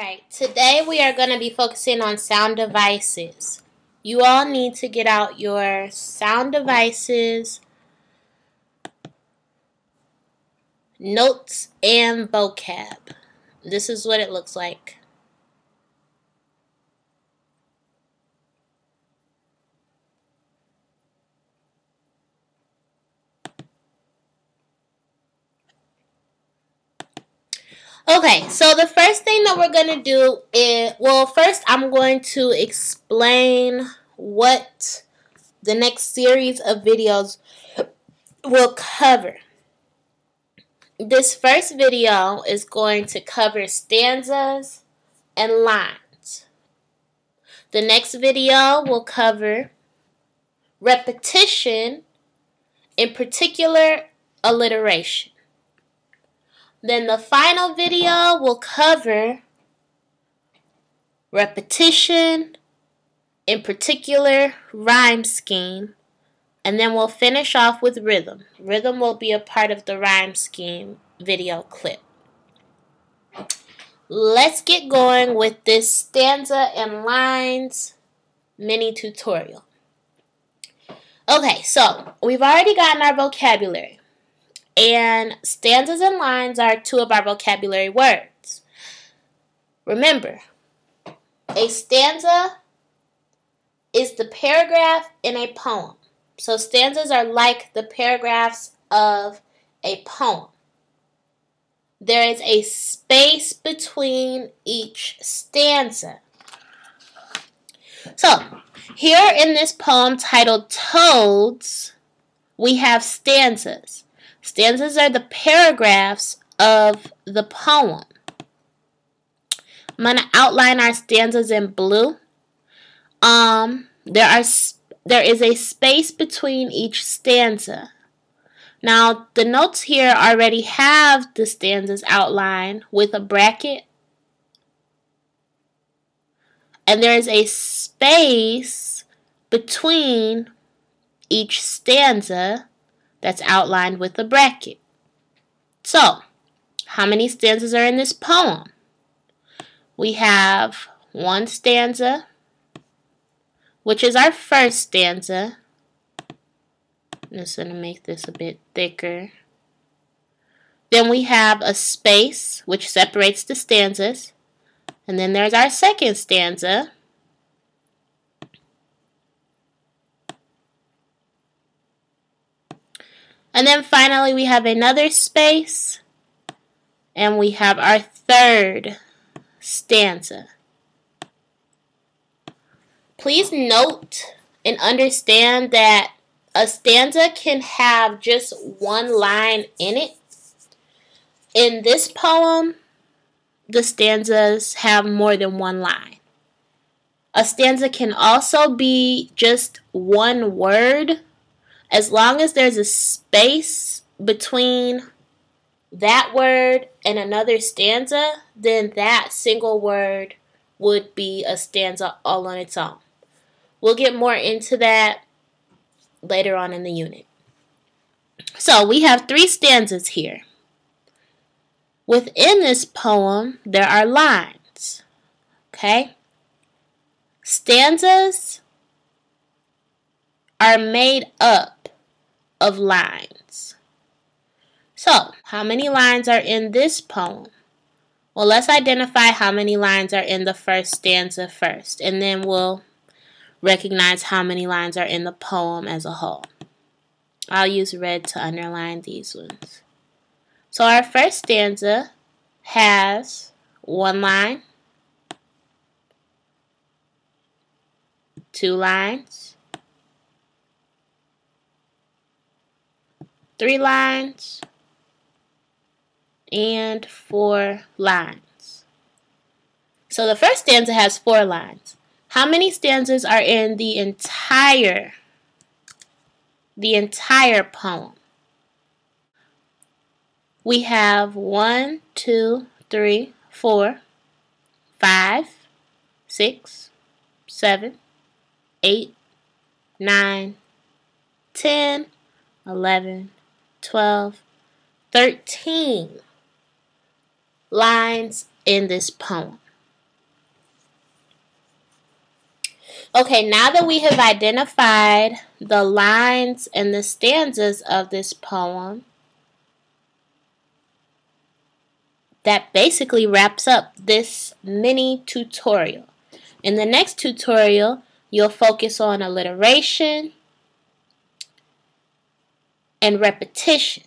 Alright, today we are going to be focusing on sound devices. You all need to get out your sound devices, notes, and vocab. This is what it looks like. Okay, so the first thing that we're going to do is, first I'm going to explain what the next series of videos will cover. This first video is going to cover stanzas and lines. The next video will cover repetition, in particular alliteration. Then the final video will cover repetition, in particular rhyme scheme, and then we'll finish off with rhythm. Rhythm will be a part of the rhyme scheme video clip. Let's get going with this stanza and lines mini tutorial. Okay, so we've already gotten our vocabulary. And stanzas and lines are two of our vocabulary words. Remember, a stanza is the paragraph in a poem. So stanzas are like the paragraphs of a poem. There is a space between each stanza. So, here in this poem titled Toads, we have stanzas. Stanzas are the paragraphs of the poem. I'm going to outline our stanzas in blue. There is a space between each stanza. Now, the notes here already have the stanzas outlined with a bracket. And there is a space between each stanza that's outlined with a bracket. So, how many stanzas are in this poem? We have one stanza, which is our first stanza. I'm just going to make this a bit thicker. Then we have a space, which separates the stanzas. And then there's our second stanza. And then finally we have another space, and we have our third stanza. Please note and understand that a stanza can have just one line in it. In this poem, the stanzas have more than one line. A stanza can also be just one word. As long as there's a space between that word and another stanza, then that single word would be a stanza all on its own. We'll get more into that later on in the unit. So we have three stanzas here. Within this poem, there are lines. Okay? Stanzas are made up of lines. So, how many lines are in this poem? Well, let's identify how many lines are in the first stanza first, and then we'll recognize how many lines are in the poem as a whole. I'll use red to underline these ones. So our first stanza has one line, two lines, 3 lines, and 4 lines. So the first stanza has 4 lines. How many stanzas are in the entire poem? We have 1, 2, 3, 4, 5, 6, 7, 8, 9, 10, 11, 12, 13 lines in this poem. Okay, now that we have identified the lines and the stanzas of this poem, that basically wraps up this mini tutorial. In the next tutorial, you'll focus on alliteration and repetition.